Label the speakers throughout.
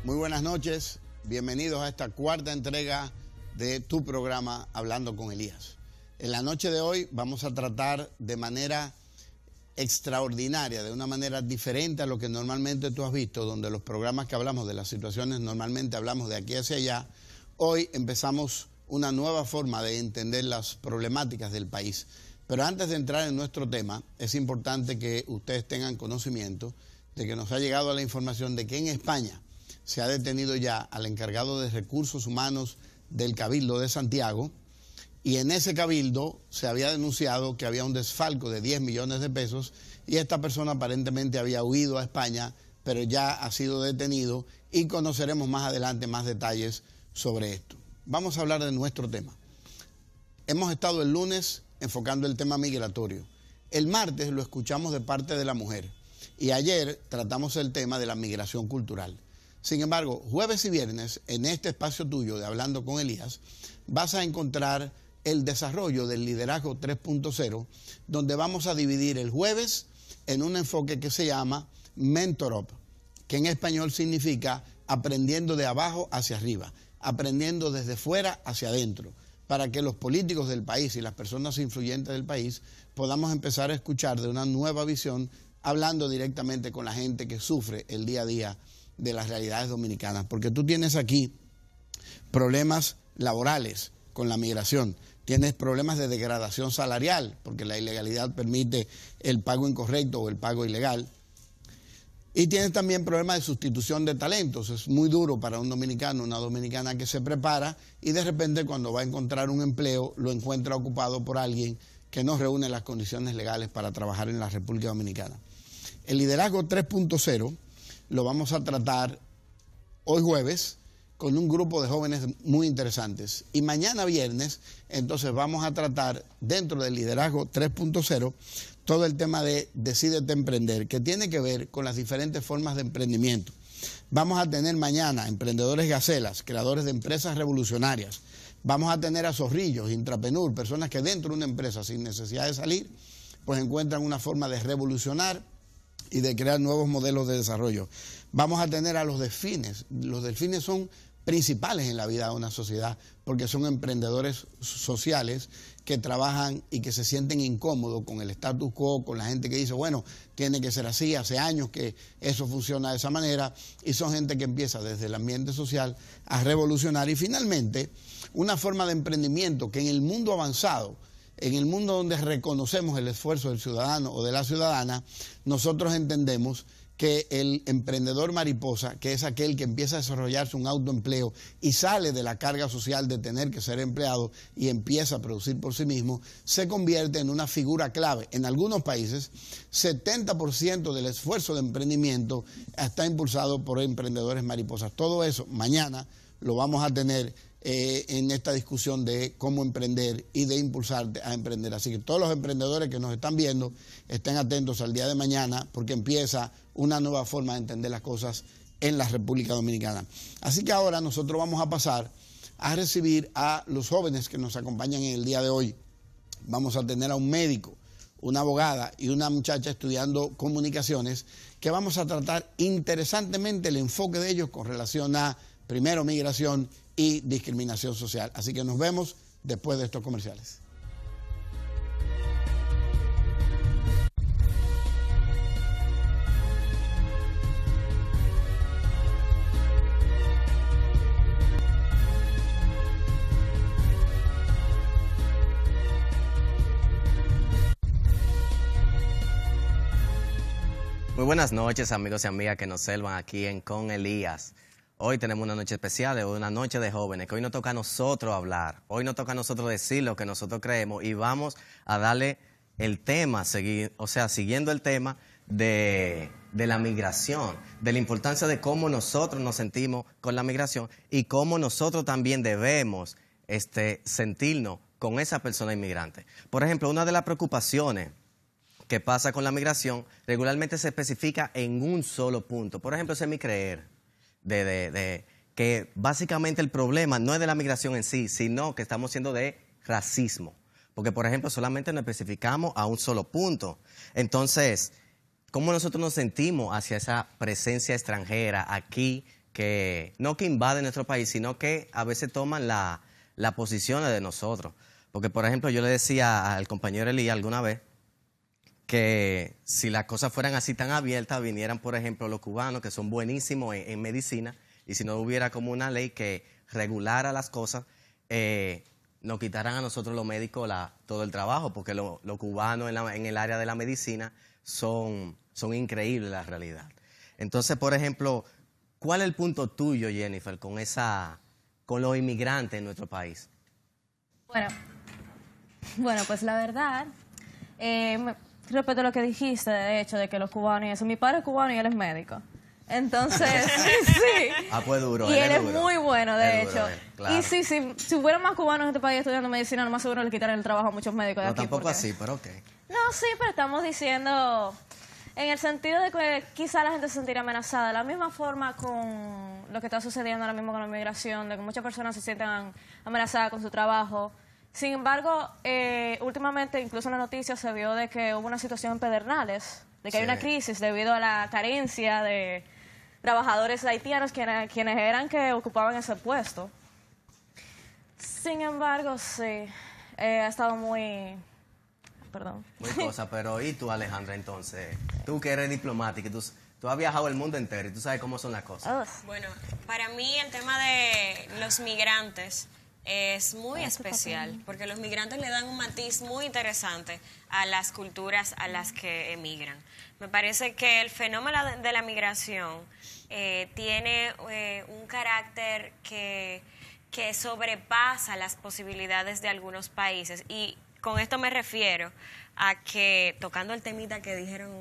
Speaker 1: Muy buenas noches, bienvenidos a esta cuarta entrega de tu programa Hablando con Elías. En la noche de hoy vamos a tratar de manera extraordinaria, de una manera diferente a lo que normalmente tú has visto, donde los programas que hablamos de las situaciones normalmente hablamos de aquí hacia allá. Hoy empezamos una nueva forma de entender las problemáticas del país. Pero antes de entrar en nuestro tema, es importante que ustedes tengan conocimiento de que nos ha llegado la información de que en España se ha detenido ya al encargado de recursos humanos del Cabildo de Santiago, y en ese cabildo se había denunciado que había un desfalco de 10 millones de pesos y esta persona aparentemente había huido a España, pero ya ha sido detenido y conoceremos más adelante más detalles sobre esto. Vamos a hablar de nuestro tema. Hemos estado el lunes enfocando el tema migratorio. El martes lo escuchamos de parte de la mujer y ayer tratamos el tema de la migración cultural. Sin embargo, jueves y viernes, en este espacio tuyo de Hablando con Elías, vas a encontrar el desarrollo del liderazgo 3.0, donde vamos a dividir el jueves en un enfoque que se llama Mentor Up, que en español significa aprendiendo de abajo hacia arriba, aprendiendo desde fuera hacia adentro, para que los políticos del país y las personas influyentes del país podamos empezar a escuchar de una nueva visión, hablando directamente con la gente que sufre el día a día de las realidades dominicanas, porque tú tienes aquí problemas laborales con la migración, tienes problemas de degradación salarial, porque la ilegalidad permite el pago incorrecto o el pago ilegal, y tienes también problemas de sustitución de talentos. Es muy duro para un dominicano, una dominicana que se prepara y de repente cuando va a encontrar un empleo lo encuentra ocupado por alguien que no reúne las condiciones legales para trabajar en la República Dominicana. El liderazgo 3.0 lo vamos a tratar hoy jueves con un grupo de jóvenes muy interesantes. Y mañana viernes, entonces vamos a tratar dentro del liderazgo 3.0 todo el tema de Decídete Emprender, que tiene que ver con las diferentes formas de emprendimiento. Vamos a tener mañana emprendedores gacelas, creadores de empresas revolucionarias. Vamos a tener a zorrillos, intrapreneur, personas que dentro de una empresa sin necesidad de salir, pues encuentran una forma de revolucionar y de crear nuevos modelos de desarrollo. Vamos a tener a los delfines. Los delfines son principales en la vida de una sociedad porque son emprendedores sociales que trabajan y que se sienten incómodos con el status quo, con la gente que dice, bueno, tiene que ser así, hace años que eso funciona de esa manera, y son gente que empieza desde el ambiente social a revolucionar. Y finalmente, una forma de emprendimiento que en el mundo avanzado, en el mundo donde reconocemos el esfuerzo del ciudadano o de la ciudadana, nosotros entendemos que el emprendedor mariposa, que es aquel que empieza a desarrollarse un autoempleo y sale de la carga social de tener que ser empleado y empieza a producir por sí mismo, se convierte en una figura clave. En algunos países, 70% del esfuerzo de emprendimiento está impulsado por emprendedores mariposas. Todo eso mañana lo vamos a tener en esta discusión de cómo emprender y de impulsarte a emprender. Así que todos los emprendedores que nos están viendo, estén atentos al día de mañana porque empieza una nueva forma de entender las cosas en la República Dominicana. Así que ahora nosotros vamos a pasar a recibir a los jóvenes que nos acompañan en el día de hoy. Vamos a tener a un médico, una abogada y una muchacha estudiando comunicaciones que vamos a tratar interesantemente el enfoque de ellos con relación a, primero, migración y discriminación social. Así que nos vemos después de estos comerciales.
Speaker 2: Muy buenas noches, amigos y amigas que nos observan aquí en Con Elías. Hoy tenemos una noche especial, una noche de jóvenes, que hoy nos toca a nosotros hablar, hoy nos toca a nosotros decir lo que nosotros creemos y vamos a darle el tema, siguiendo el tema de la migración, de la importancia de cómo nosotros nos sentimos con la migración y cómo nosotros también debemos sentirnos con esa persona inmigrante. Por ejemplo, una de las preocupaciones que pasa con la migración regularmente se especifica en un solo punto. Por ejemplo, ese es mi creer. Que básicamente el problema no es de la migración en sí, sino que estamos siendo de racismo. Porque, por ejemplo, solamente nos especificamos a un solo punto. Entonces, ¿cómo nosotros nos sentimos hacia esa presencia extranjera aquí no que invaden nuestro país, sino que a veces toman la posiciones de nosotros. Porque, por ejemplo, yo le decía al compañero Elías alguna vez que si las cosas fueran así tan abiertas, vinieran, por ejemplo, los cubanos, que son buenísimos en medicina, y si no hubiera como una ley que regulara las cosas, nos quitaran a nosotros los médicos todo el trabajo, porque los cubanos en el área de la medicina son increíbles, la realidad. Entonces, por ejemplo, ¿cuál es el punto tuyo, Jennifer, con los inmigrantes en nuestro país?
Speaker 3: Bueno, pues la verdad, respecto a lo que dijiste, de hecho, de que los cubanos y eso, mi padre es cubano y él es médico. Entonces, sí.
Speaker 2: Ah, pues duro.
Speaker 3: Y él es muy bueno, de hecho.
Speaker 2: Claro.
Speaker 3: Y sí, si hubiera más cubanos en este país estudiando medicina, lo más seguro le quitaran el trabajo a muchos médicos de
Speaker 2: No,
Speaker 3: aquí.
Speaker 2: tampoco así, pero ok.
Speaker 3: No, sí, pero estamos diciendo en el sentido de que quizá la gente se sentirá amenazada. De la misma forma con lo que está sucediendo ahora mismo con la migración, de que muchas personas se sientan amenazadas con su trabajo. Sin embargo, últimamente, incluso en las noticias, se vio de que hubo una situación en Pedernales, de que hay una crisis debido a la carencia de trabajadores haitianos quienes eran que ocupaban ese puesto. Sin embargo, sí, ha estado muy... Perdón.
Speaker 2: Muy cosa, pero ¿y tú, Alejandra, entonces? Tú que eres diplomática, tú has viajado el mundo entero y tú sabes cómo son las cosas.
Speaker 4: Bueno, para mí el tema de los migrantes es muy especial, porque los migrantes le dan un matiz muy interesante a las culturas a las que emigran. Me parece que el fenómeno de la migración tiene un carácter que sobrepasa las posibilidades de algunos países, y con esto me refiero a que, tocando el temita que dijeron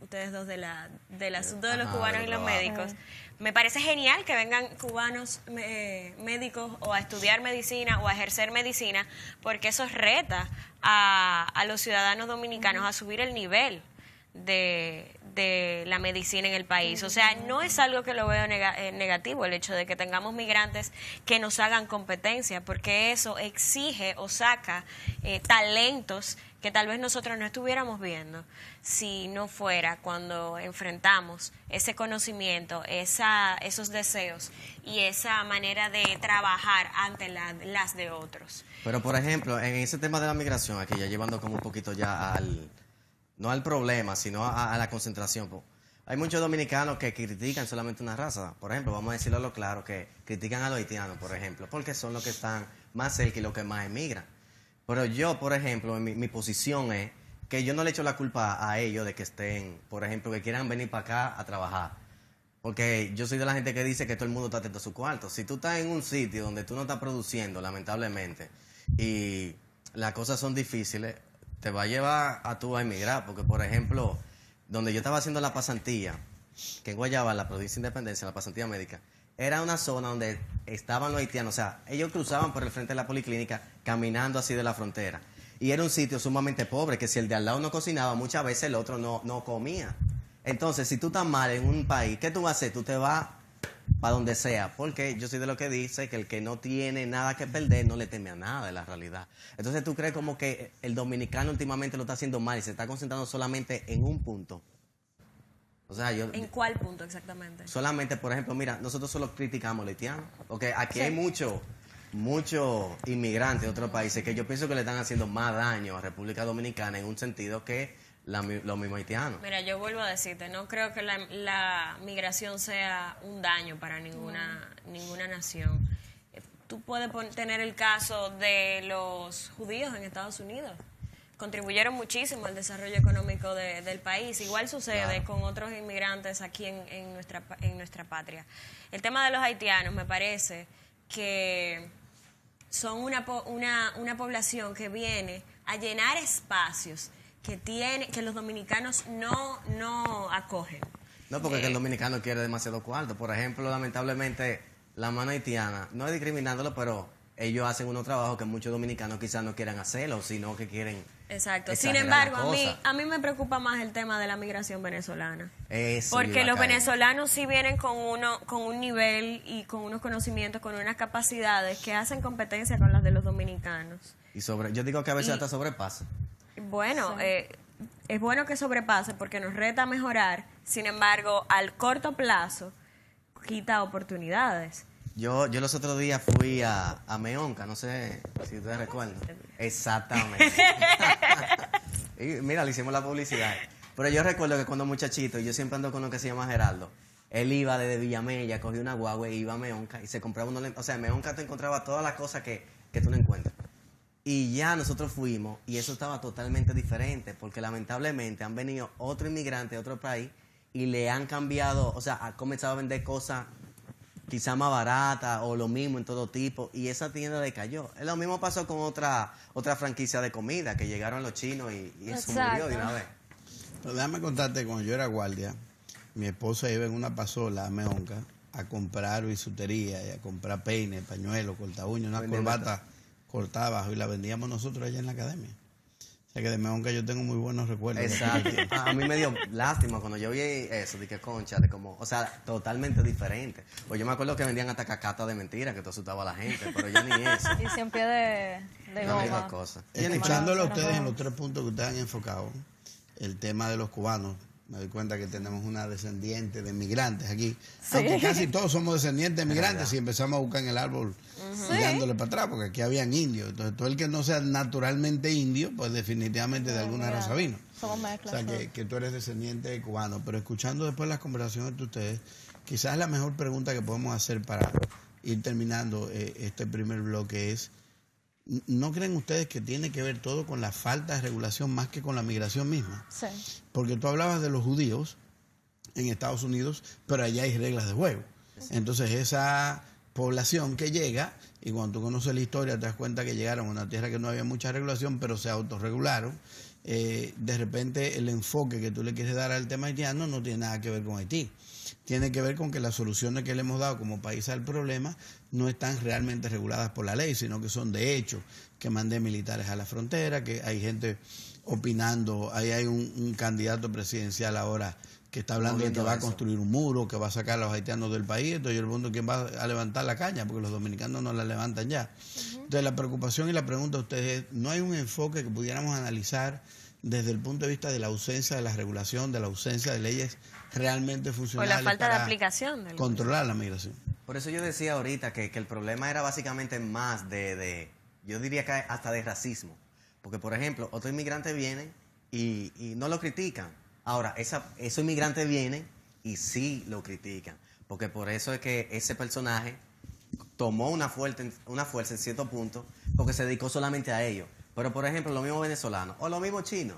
Speaker 4: ustedes dos del asunto de los cubanos y los médicos, me parece genial que vengan cubanos médicos o a estudiar medicina o a ejercer medicina, porque eso reta a los ciudadanos dominicanos a subir el nivel de la medicina en el país. O sea, no es algo que lo veo negativo el hecho de que tengamos migrantes que nos hagan competencia, porque eso exige o saca talentos que tal vez nosotros no estuviéramos viendo si no fuera cuando enfrentamos ese conocimiento, esos deseos y esa manera de trabajar ante las de otros.
Speaker 2: Pero, por ejemplo, en ese tema de la migración, aquí ya llevando como un poquito ya no al problema, sino a la concentración. Hay muchos dominicanos que critican solamente una raza. Por ejemplo, vamos a decirlo a lo claro, que critican a los haitianos, por ejemplo, porque son los que están más cerca y los que más emigran. Pero yo, por ejemplo, mi posición es que yo no le echo la culpa a ellos de que estén, por ejemplo, que quieran venir para acá a trabajar. Porque yo soy de la gente que dice que todo el mundo está atento a su cuarto. Si tú estás en un sitio donde tú no estás produciendo, lamentablemente, y las cosas son difíciles, te va a llevar a tú a emigrar. Porque, por ejemplo, donde yo estaba haciendo la pasantía, que en Guayaba, en la provincia de Independencia, la pasantía médica, era una zona donde estaban los haitianos. O sea, ellos cruzaban por el frente de la policlínica caminando así de la frontera. Y era un sitio sumamente pobre, que si el de al lado no cocinaba, muchas veces el otro no comía. Entonces, si tú estás mal en un país, ¿qué tú vas a hacer? Tú te vas para donde sea, porque yo soy de lo que dice que el que no tiene nada que perder no le teme a nada, de la realidad. Entonces, ¿tú crees como que el dominicano últimamente lo está haciendo mal y se está concentrando solamente en un punto? O sea,
Speaker 4: ¿En cuál punto exactamente?
Speaker 2: Solamente, por ejemplo, mira, nosotros solo criticamos a los haitianos, porque aquí hay muchos inmigrantes de otros países que yo pienso que le están haciendo más daño a República Dominicana en un sentido que los mismos haitianos.
Speaker 4: Mira, yo vuelvo a decirte, no creo que la migración sea un daño para ninguna nación. Tú puedes tener el caso de los judíos en Estados Unidos. Contribuyeron muchísimo al desarrollo económico del país. Igual sucede con otros inmigrantes aquí en nuestra patria. El tema de los haitianos me parece que son una población que viene a llenar espacios que los dominicanos no acogen.
Speaker 2: No, porque el dominicano quiere demasiado cuarto. Por ejemplo, lamentablemente, la mano haitiana, no es discriminándolo, pero ellos hacen unos trabajos que muchos dominicanos quizás no quieran hacerlo, sino que quieren...
Speaker 4: Exacto. Sin embargo, a mí me preocupa más el tema de la migración venezolana.
Speaker 2: Eso
Speaker 4: porque los venezolanos sí vienen con un nivel y con unos conocimientos, con unas capacidades que hacen competencia con las de los dominicanos.
Speaker 2: Y yo digo que a veces hasta sobrepasa.
Speaker 4: Bueno, es bueno que sobrepase porque nos reta a mejorar. Sin embargo, al corto plazo, quita oportunidades.
Speaker 2: Yo los otros días fui a Meonca, no sé si ustedes recuerdan. Exactamente. Y mira, le hicimos la publicidad. Pero yo recuerdo que cuando muchachito, yo siempre ando con lo que se llama Geraldo, él iba desde Villamella, cogía una guagua y iba a Meonca y se compraba unos lentes. O sea, en Meonca te encontraba todas las cosas que tú no encuentras. Y ya nosotros fuimos y eso estaba totalmente diferente porque lamentablemente han venido otros inmigrantes de otro país y le han cambiado, o sea, ha comenzado a vender cosas quizá más baratas o lo mismo en todo tipo y esa tienda decayó. Lo mismo pasó con otra franquicia de comida que llegaron los chinos y eso murió de una vez.
Speaker 1: Pero déjame contarte, cuando yo era guardia, mi esposa iba en una pasola a Meonca a comprar bisutería y a comprar peines, pañuelos, corta uñas, una corbata cortada abajo y la vendíamos nosotros allá en la academia. O sea que de Meonca yo tengo muy buenos recuerdos.
Speaker 2: Exacto. A mí me dio lástima cuando yo vi eso, de que concha, de como, o sea, totalmente diferente. Pues yo me acuerdo que vendían hasta cacata de mentira, que todo asustaba a la gente, pero ya ni eso.
Speaker 3: Y sin pie de
Speaker 2: No hay
Speaker 3: goma.
Speaker 2: dos cosas.
Speaker 1: Escuchándolo a ustedes en los 3 puntos que ustedes han enfocado, el tema de los cubanos, me doy cuenta que tenemos una descendiente de migrantes aquí.
Speaker 3: Sí.
Speaker 1: Aunque casi todos somos descendientes de migrantes y empezamos a buscar en el árbol y dándole para atrás, porque aquí habían indios. Entonces, todo el que no sea naturalmente indio, pues definitivamente de alguna raza vino.
Speaker 3: Somos mezclas.
Speaker 1: O sea, que tú eres descendiente de cubano. Pero escuchando después las conversaciones de ustedes, quizás la mejor pregunta que podemos hacer para ir terminando este primer bloque es, ¿no creen ustedes que tiene que ver todo con la falta de regulación más que con la migración misma?
Speaker 3: Sí.
Speaker 1: Porque tú hablabas de los judíos en Estados Unidos, pero allá hay reglas de juego. Entonces esa población que llega, y cuando tú conoces la historia te das cuenta que llegaron a una tierra que no había mucha regulación, pero se autorregularon. De repente el enfoque que tú le quieres dar al tema haitiano no tiene nada que ver con Haití. Tiene que ver con que las soluciones que le hemos dado como país al problema no están realmente reguladas por la ley, sino que son de hecho, que mandé militares a la frontera, que hay gente opinando, ahí hay un candidato presidencial ahora que está hablando de que va a construir un muro, que va a sacar a los haitianos del país. Entonces yo le pregunto quién va a levantar la caña, porque los dominicanos no la levantan ya. Entonces la preocupación y la pregunta a ustedes es, ¿no hay un enfoque que pudiéramos analizar desde el punto de vista de la ausencia de la regulación, de la ausencia de leyes realmente
Speaker 4: O
Speaker 1: funcionales
Speaker 4: la falta de
Speaker 1: para
Speaker 4: aplicación.
Speaker 1: controlar la migración?
Speaker 2: Por eso yo decía ahorita que el problema era básicamente más yo diría que hasta de racismo. Porque, por ejemplo, otros inmigrantes vienen y no lo critican. Ahora, esos inmigrantes vienen y sí lo critican. Porque por eso es que ese personaje tomó una fuerza en cierto punto, porque se dedicó solamente a ello. Pero, por ejemplo, los mismos venezolanos o los mismos chinos.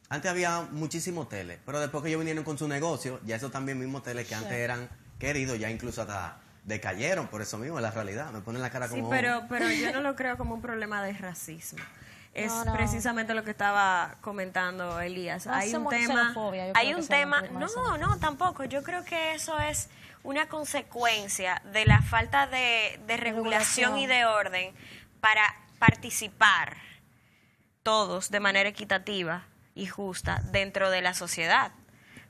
Speaker 2: Antes había muchísimos hoteles, pero después que ellos vinieron con su negocio, ya esos también mismos hoteles que antes eran queridos, ya incluso hasta decayeron por eso mismo, es la realidad. Me ponen la cara como...
Speaker 4: Sí, pero yo no lo creo como un problema de racismo. Es
Speaker 3: No.
Speaker 4: precisamente lo que estaba comentando Elías.
Speaker 3: Hay un tema,
Speaker 4: no, tampoco. Yo creo que eso es una consecuencia de la falta de regulación y de orden para participar todos de manera equitativa y justa dentro de la sociedad.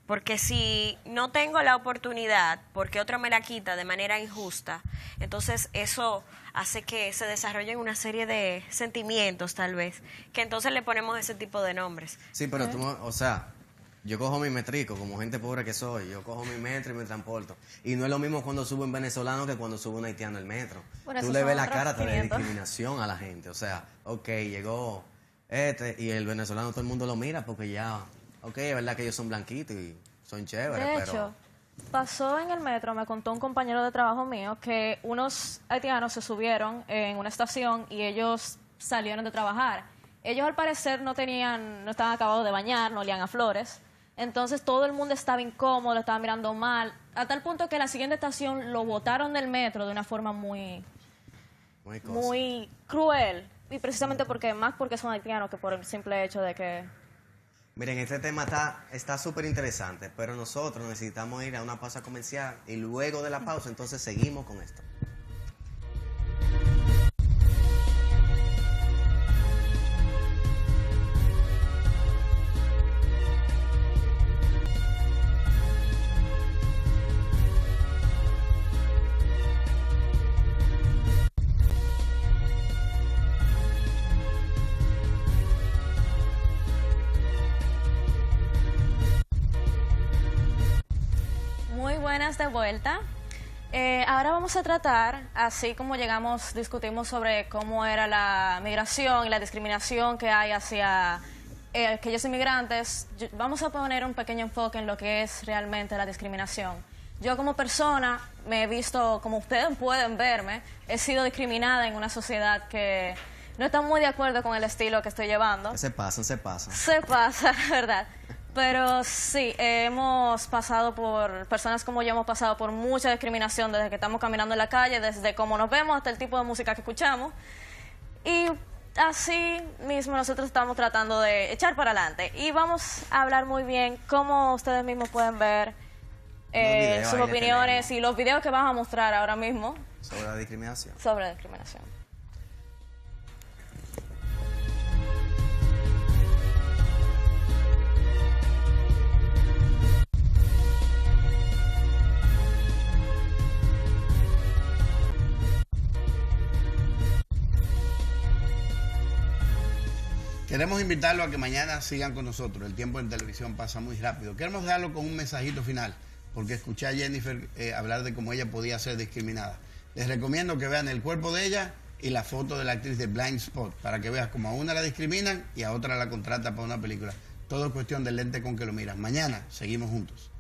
Speaker 4: Porque si no tengo la oportunidad, porque otro me la quita de manera injusta, entonces eso hace que se desarrollen una serie de sentimientos, tal vez, que entonces le ponemos ese tipo de nombres.
Speaker 2: Sí, pero tú, o sea, yo cojo mi metrico, como gente pobre que soy, yo cojo mi metro y me transporto. Y no es lo mismo cuando subo un venezolano que cuando subo un haitiano el metro.
Speaker 3: Bueno,
Speaker 2: Tú
Speaker 3: esos
Speaker 2: le
Speaker 3: son
Speaker 2: ves la
Speaker 3: otros
Speaker 2: cara de
Speaker 3: 500.
Speaker 2: discriminación a la gente. O sea, ok, llegó y el venezolano todo el mundo lo mira porque ya, ok, es verdad que ellos son blanquitos y son chéveres,
Speaker 3: De
Speaker 2: pero...
Speaker 3: hecho, pasó en el metro, me contó un compañero de trabajo mío que unos haitianos se subieron en una estación y ellos salieron de trabajar. Ellos al parecer no estaban acabados de bañar, no olían a flores. Entonces todo el mundo estaba incómodo, lo estaba mirando mal, a tal punto que la siguiente estación lo botaron del metro de una forma muy cruel. Y precisamente porque son haitianos que por el simple hecho de que...
Speaker 2: Miren, este tema está súper interesante, pero nosotros necesitamos ir a una pausa comercial y luego de la pausa entonces seguimos con esto.
Speaker 3: Muy buenas de vuelta. Ahora vamos a tratar, así como discutimos sobre cómo era la migración y la discriminación que hay hacia aquellos inmigrantes, vamos a poner un pequeño enfoque en lo que es realmente la discriminación. Yo como persona me he visto, como ustedes pueden verme, he sido discriminada en una sociedad que no está muy de acuerdo con el estilo que estoy llevando.
Speaker 2: Se pasan.
Speaker 3: Se pasa, la verdad. Pero sí, hemos pasado personas como yo hemos pasado por mucha discriminación desde que estamos caminando en la calle, desde cómo nos vemos hasta el tipo de música que escuchamos. Y así mismo nosotros estamos tratando de echar para adelante. Y vamos a hablar muy bien, como ustedes mismos pueden ver, sus opiniones y los videos que vamos a mostrar ahora mismo.
Speaker 2: Sobre la discriminación.
Speaker 3: Sobre la discriminación.
Speaker 1: Queremos invitarlo a que mañana sigan con nosotros. El tiempo en televisión pasa muy rápido. Queremos darlo con un mensajito final, porque escuché a Jennifer hablar de cómo ella podía ser discriminada. Les recomiendo que vean el cuerpo de ella y la foto de la actriz de Blind Spot, para que veas cómo a una la discriminan y a otra la contratan para una película. Todo es cuestión del lente con que lo miras. Mañana seguimos juntos.